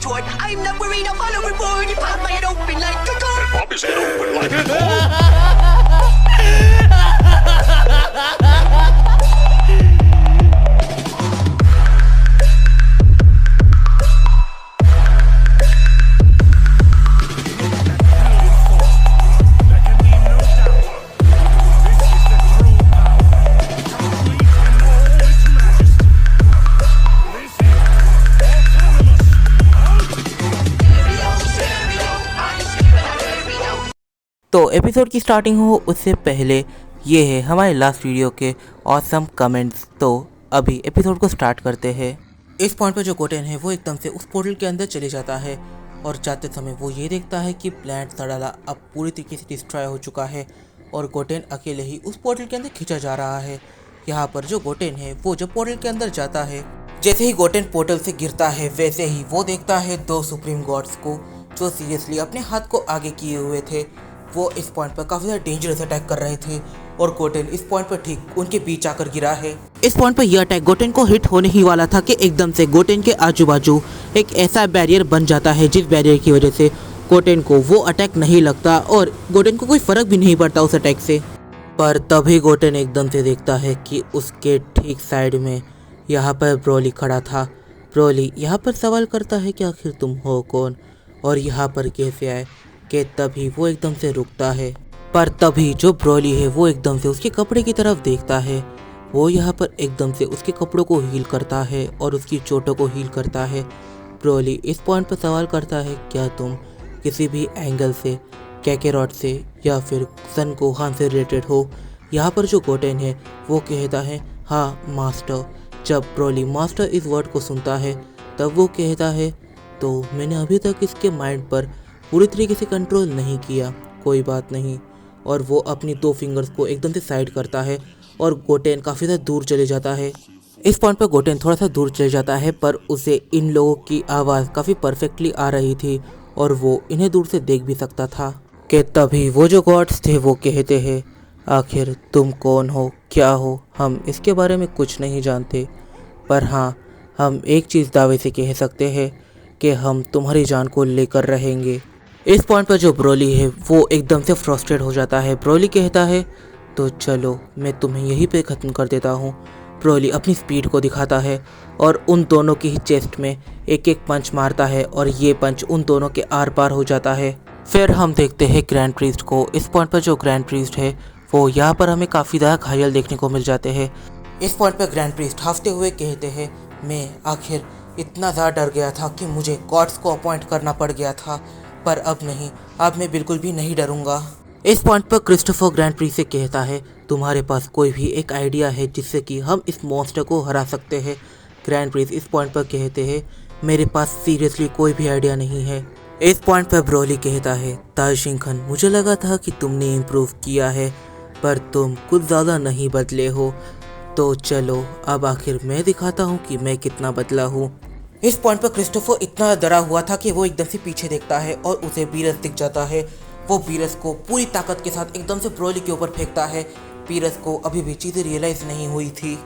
retort. I'm not worried, I'll follow reward. You pop my head open like a gun. And pop his head open like a gun. तो episode की starting हो उससे पहले ये है हमारे last video के ऑसम कमेंट्स। तो अभी एपिसोड को स्टार्ट करते हैं। इस पॉइंट पर जो गोटेन है वो एकदम से उस पोर्टल के अंदर चले जाता है और जाते समय वो ये देखता है कि प्लैनेट सडाला अब पूरी तरीके से डिस्ट्रॉय हो चुका है और गोटेन अकेले ही उस पोर्टल के अंदर खींचा जा रहा है। यहाँ पर जो गोटेन है वो जब पोर्टल के अंदर जाता है, जैसे ही गोटेन पोर्टल से गिरता है वैसे ही वो देखता है दो सुप्रीम गॉड्स को जो सीरियसली अपने हाथ को आगे किए हुए थे। वो इस पॉइंट पर काफ़ी ज़्यादा डेंजरस अटैक कर रहे थे और गोटेन इस पॉइंट पर ठीक उनके बीच आकर गिरा है। इस पॉइंट पर यह अटैक गोटेन को हिट होने ही वाला था कि एकदम से गोटेन के आजू बाजू एक ऐसा बैरियर बन जाता है जिस बैरियर की वजह से गोटेन को वो अटैक नहीं लगता और गोटेन को कोई फ़र्क भी नहीं पड़ता उस अटैक से। पर तभी गोटेन एकदम से देखता है कि उसके ठीक साइड में यहाँ पर ब्रोली खड़ा था। ब्रोली यहाँ पर सवाल करता है कि आखिर तुम हो कौन और यहाँ पर कैसे आए, कि तभी वो एकदम से रुकता है। पर तभी जो ब्रोली है वो एकदम से उसके कपड़े की तरफ देखता है। वो यहाँ पर एकदम से उसके कपड़ों को हील करता है और उसकी चोटों को हील करता है। ब्रोली इस पॉइंट पर सवाल करता है, क्या तुम किसी भी एंगल से कैकेरॉट से या फिर सन गोहान से रिलेटेड हो? यहाँ पर जो गोटेन है वो कहता है, हाँ मास्टर। जब ब्रोली मास्टर इस वर्ड को सुनता है तब वो कहता है, तो मैंने अभी तक इसके माइंड पर पूरी तरीके से कंट्रोल नहीं किया, कोई बात नहीं। और वो अपनी दो फिंगर्स को एकदम से साइड करता है और गोटेन काफ़ी ज़्यादा दूर चले जाता है। इस पॉइंट पर गोटेन थोड़ा सा दूर चले जाता है पर उसे इन लोगों की आवाज़ काफ़ी परफेक्टली आ रही थी और वो इन्हें दूर से देख भी सकता था। कि तभी वो जो गॉड्स थे वो कहते हैं, आखिर तुम कौन हो, क्या हो? हम इसके बारे में कुछ नहीं जानते, पर हाँ हम एक चीज़ दावे से कह सकते हैं कि हम तुम्हारी जान को लेकर रहेंगे। इस पॉइंट पर जो ब्रोली है वो एकदम से फ्रस्ट्रेट हो जाता है। ब्रोली कहता है, तो चलो मैं तुम्हें यहीं पे ख़त्म कर देता हूँ। ब्रोली अपनी स्पीड को दिखाता है और उन दोनों की ही चेस्ट में एक एक पंच मारता है और ये पंच उन दोनों के आर पार हो जाता है। फिर हम देखते हैं ग्रैंड प्रीस्ट को। इस पॉइंट पर जो ग्रैंड प्रीस्ट है वो यहाँ पर हमें काफ़ी ज़्यादा घायल देखने को मिल जाते हैं। इस पॉइंट पर ग्रैंड प्रीस्ट हंसते हुए कहते हैं, मैं आखिर इतना ज़्यादा डर गया था कि मुझे गॉड्स को अपॉइंट करना पड़ गया था, पर अब नहीं, अब मैं बिल्कुल भी नहीं डरूंगा। इस पॉइंट पर क्रिस्टोफर ग्रैंड प्रीस्ट से कहता है, तुम्हारे पास कोई भी एक आइडिया है जिससे कि हम इस मॉन्स्टर को हरा सकते हैं? ग्रैंड प्रीस्ट इस पॉइंट पर कहते हैं, मेरे पास सीरियसली कोई भी आइडिया नहीं है। इस पॉइंट पर ब्रोली कहता है, ताशिंगखन, मुझे लगा था कि तुमने इम्प्रूव किया है पर तुम कुछ ज़्यादा नहीं बदले हो, तो चलो अब आखिर मैं दिखाता हूँ कि मैं कितना बदला हूँ। इस पॉइंट पर क्रिस्टोफर इतना डरा हुआ था कि वो एकदम से पीछे देखता है और उसे बीरस दिख जाता है। वो बीरस को पूरी ताकत के साथ एकदम से ब्रोली के ऊपर फेंकता है। बीरस को अभी भी चीज़ें रियलाइज़ नहीं हुई थी।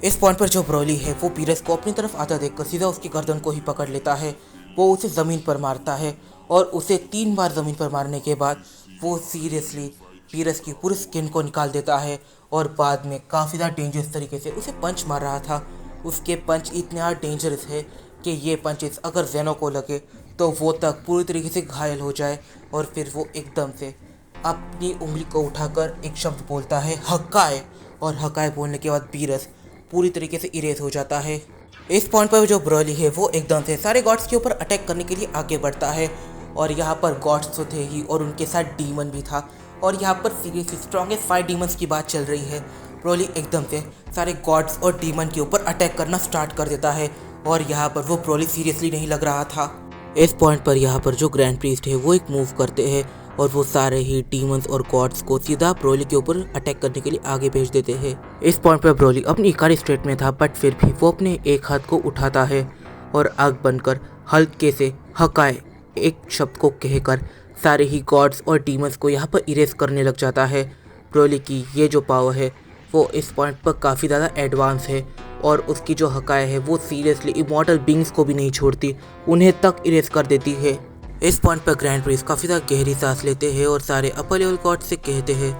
इस पॉइंट पर जो ब्रोली है वो बीरस को अपनी तरफ आता देखकर सीधा उसकी गर्दन को ही पकड़ लेता है। वो उसे ज़मीन पर मारता है और उसे 3 बार ज़मीन पर मारने के बाद वो सीरियसली बीरस की पूरी स्किन को निकाल देता है और बाद में काफ़ी ज़्यादा डेंजरस तरीके से उसे पंच मार रहा था। उसके पंच इतने ज़्यादा डेंजरस है कि ये पंचेस अगर जेनो को लगे तो वो तक पूरी तरीके से घायल हो जाए और फिर वो एकदम से अपनी उंगली को उठाकर एक शब्द बोलता है, हकाए। और हकाए बोलने के बाद बीरस पूरी तरीके से इरेज हो जाता है। इस पॉइंट पर जो ब्रोली है वो एकदम से सारे गॉड्स के ऊपर अटैक करने के लिए आगे बढ़ता है और यहाँ पर गॉड्स तो थे ही और उनके साथ डीमन भी था और यहाँ पर सीरियसली स्ट्रॉन्गेस्ट 5 डीमंस की बात चल रही है। ब्रोली एकदम से सारे गॉड्स और डीमन के ऊपर अटैक करना स्टार्ट कर देता है और यहाँ पर वो ब्रोली सीरियसली नहीं लग रहा था। इस पॉइंट पर यहाँ पर जो ग्रैंड प्रीस्ट है वो एक मूव करते हैं और वो सारे ही डीमंस और गॉड्स को सीधा ब्रोली के ऊपर अटैक करने के लिए आगे भेज देते हैं। इस पॉइंट पर ब्रोली अपनी इकारी स्टेट में था बट फिर भी वो अपने एक हाथ को उठाता है और आग बनकर हल्के से हकाए एक शब्द को कहकर सारे ही गॉड्स और डीमंस को यहाँ पर इरेज करने लग जाता है। ब्रोली की ये जो पावर है वो इस पॉइंट पर काफ़ी ज़्यादा एडवांस है और उसकी जो हकाएं है वो सीरियसली इमॉर्टल बींग्स को भी नहीं छोड़ती, उन्हें तक इरेज कर देती है। इस पॉइंट पर ग्रैंड प्रिंस काफ़ी ज़्यादा गहरी सांस लेते हैं और सारे अपर लेवल गॉड से कहते हैं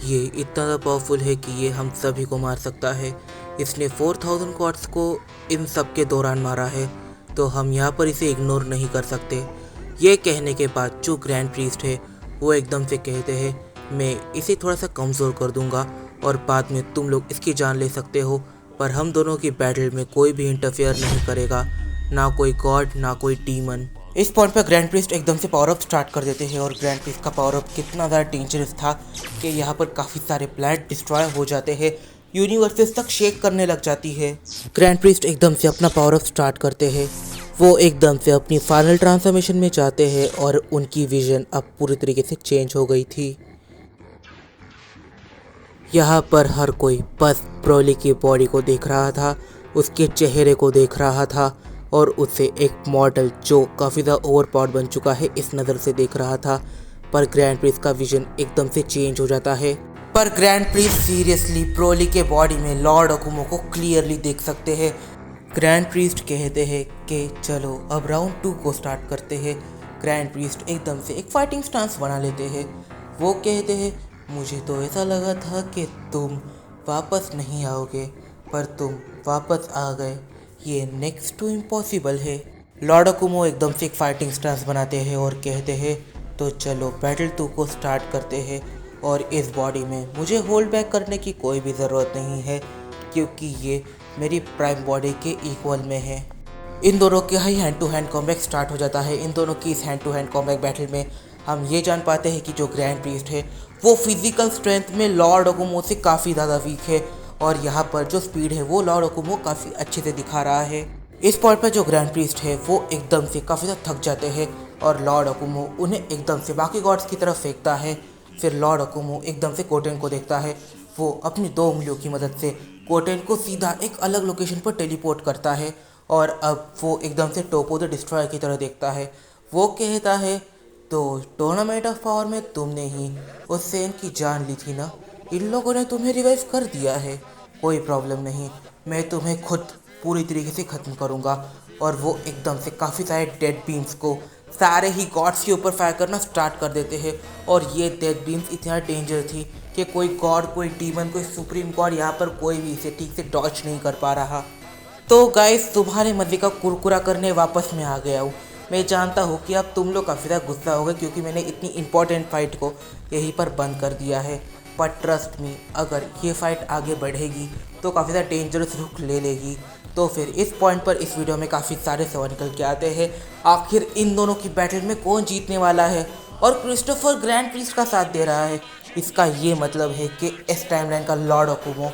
ये इतना ज़्यादा पावरफुल है कि ये हम सभी को मार सकता है। इसने 4000 गॉड्स को इन सब के दौरान मारा है, तो हम यहाँ पर इसे इग्नोर नहीं कर सकते। ये कहने के बाद जो ग्रैंड प्रीस्ट है वो एकदम से कहते हैं मैं इसे थोड़ा सा कमज़ोर कर दूंगा और बाद में तुम लोग इसकी जान ले सकते हो, पर हम दोनों की बैटल में कोई भी इंटरफेयर नहीं करेगा, ना कोई गॉड ना कोई डीमन। इस पॉइंट पर ग्रैंड प्रीस्ट एकदम से पावर अप स्टार्ट कर देते हैं और ग्रैंड प्रीस्ट का पावर अप कितना ज़्यादा डेंजरस था कि यहाँ पर काफ़ी सारे प्लैनेट डिस्ट्रॉय हो जाते हैं, यूनिवर्सेस तक शेक करने लग जाती है। ग्रैंड प्रीस्ट एकदम से अपना पावर अप स्टार्ट करते हैं, वो एकदम से अपनी फाइनल ट्रांसफॉर्मेशन में जाते हैं और उनकी विजन अब पूरी तरीके से चेंज हो गई थी। यहाँ पर हर कोई बस ब्रोली की बॉडी को देख रहा था, उसके चेहरे को देख रहा था और उसे एक मॉडल जो काफ़ी ज़्यादा ओवर पावर्ड बन चुका है इस नज़र से देख रहा था। पर ग्रैंड प्रीस्ट का विजन एकदम से चेंज हो जाता है। पर ग्रैंड प्रीस्ट सीरियसली ब्रोली के बॉडी में लॉर्ड अकुमो को क्लियरली देख सकते हैं। ग्रैंड प्रीस्ट कहते हैं कि चलो अब राउंड 2 को स्टार्ट करते हैं। ग्रैंड प्रीस्ट एकदम से एक फाइटिंग स्टांस बना लेते हैं। वो कहते हैं मुझे तो ऐसा लगा था कि तुम वापस नहीं आओगे, पर तुम वापस आ गए, ये नेक्स्ट टू इम्पॉसिबल है। लॉर्ड अकुमो एकदम से एक फाइटिंग स्टांस बनाते हैं और कहते हैं तो चलो बैटल 2 को स्टार्ट करते हैं और इस बॉडी में मुझे होल्ड बैक करने की कोई भी ज़रूरत नहीं है क्योंकि ये मेरी प्राइम बॉडी के इक्वल में है। इन दोनों के ही hand to hand combat start हो जाता है। इन दोनों की इस hand to hand combat battle में हम ये जान पाते हैं कि जो ग्रैंड प्रीस्ट है वो फिजिकल स्ट्रेंथ में लॉर्ड अकुमो से काफ़ी ज़्यादा वीक है और यहाँ पर जो स्पीड है वो लॉर्ड अकुमो काफ़ी अच्छे से दिखा रहा है। इस पॉइंट पर जो ग्रैंड प्रीस्ट है वो एकदम से काफ़ी ज़्यादा थक जाते हैं और लॉर्ड अकुमो उन्हें एकदम से बाकी गॉड्स की तरफ फेंकता है। फिर लॉर्ड अकुमो एकदम से कोटेन को देखता है, वो अपनी 2 उंगलियों की मदद से कोटेन को सीधा एक अलग लोकेशन पर टेलीपोर्ट करता है और अब वो एकदम से टोपो द डिस्ट्रॉयर की तरह देखता है। वो कहता है तो टूर्नामेंट ऑफ पावर में तुमने ही उस सेन की जान ली थी ना, इन लोगों ने तुम्हें रिवाइव कर दिया है, कोई प्रॉब्लम नहीं, मैं तुम्हें खुद पूरी तरीके से ख़त्म करूँगा। और वो एकदम से काफ़ी सारे डेड बीम्स को सारे ही गॉड्स के ऊपर फायर करना स्टार्ट कर देते हैं और ये डेड बीम्स इतना डेंजर थी कि कोई गॉड, कोई डीमन, कोई सुप्रीम गॉड यहाँ पर कोई भी इसे ठीक से डॉच नहीं कर पा रहा। तो गाइस तुम्हारे मज़े का कुरकुरा करने वापस मैं आ गया हूँ। मैं जानता हूँ कि अब तुम लोग काफ़ी ज़्यादा गुस्सा हो गए क्योंकि मैंने इतनी इंपॉर्टेंट फाइट को यहीं पर बंद कर दिया है, पर ट्रस्ट मी अगर ये फाइट आगे बढ़ेगी तो काफ़ी ज़्यादा डेंजरस रुख ले लेगी। तो फिर इस पॉइंट पर इस वीडियो में काफ़ी सारे सवाल निकल के आते हैं, आखिर इन दोनों की बैटल में कौन जीतने वाला है और क्रिस्टोफर ग्रैंड प्रीस्ट का साथ दे रहा है। इसका ये मतलब है कि इस टाइमलाइन का लॉर्ड अकुमो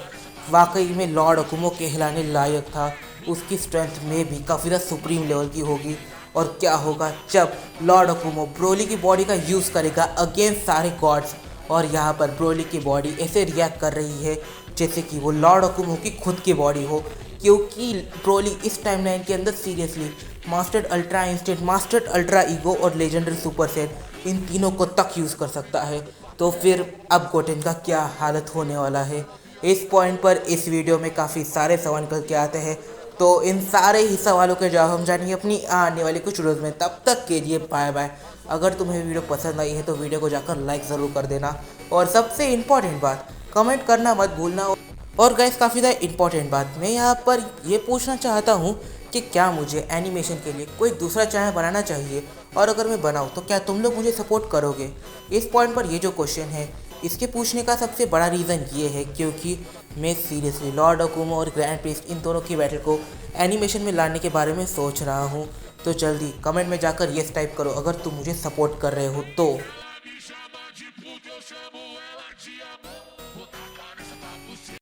वाकई में लॉर्ड अकुमो कहलाने लायक था, उसकी स्ट्रेंथ में भी काफ़ी ज़्यादा सुप्रीम लेवल की होगी। और क्या होगा जब लॉर्ड अकुमो ब्रोली की बॉडी का यूज़ करेगा अगेंस्ट सारे गॉड्स और यहाँ पर ब्रोली की बॉडी ऐसे रिएक्ट कर रही है जैसे कि वो लॉर्ड अकुमो की खुद की बॉडी हो, क्योंकि ब्रोली इस टाइमलाइन के अंदर seriously mastered ultra instant, mastered ultra ego और लेजेंडरी सुपर सेट इन तीनों को तक यूज़ कर सकता है। तो फिर अब गोटेन का क्या हालत होने वाला है। इस पॉइंट पर इस वीडियो में काफ़ी सारे सवाल निकल के आते हैं, तो इन सारे ही सवालों के जवाब हम जानेंगे अपनी आने वाली कुछ वीडियोज़ में। तब तक के लिए बाय बाय। अगर तुम्हें वीडियो पसंद आई है तो वीडियो को जाकर लाइक ज़रूर कर देना और सबसे इम्पॉर्टेंट बात कमेंट करना मत भूलना। और गाइस काफ़ी ज़्यादा इम्पॉर्टेंट बात, मैं यहाँ पर ये पूछना चाहता हूँ कि क्या मुझे एनिमेशन के लिए कोई दूसरा चैनल बनाना चाहिए, और अगर मैं बनाऊँ तो क्या तुम लोग मुझे सपोर्ट करोगे। इस पॉइंट पर ये जो क्वेश्चन है इसके पूछने का सबसे बड़ा रीज़न ये है क्योंकि मैं सीरियसली लॉर्ड अकुमो और ग्रैंड प्रीस्ट इन दोनों की बैटल को एनिमेशन में लाने के बारे में सोच रहा हूँ। तो जल्दी कमेंट में जाकर येस टाइप करो अगर तुम मुझे सपोर्ट कर रहे हो तो।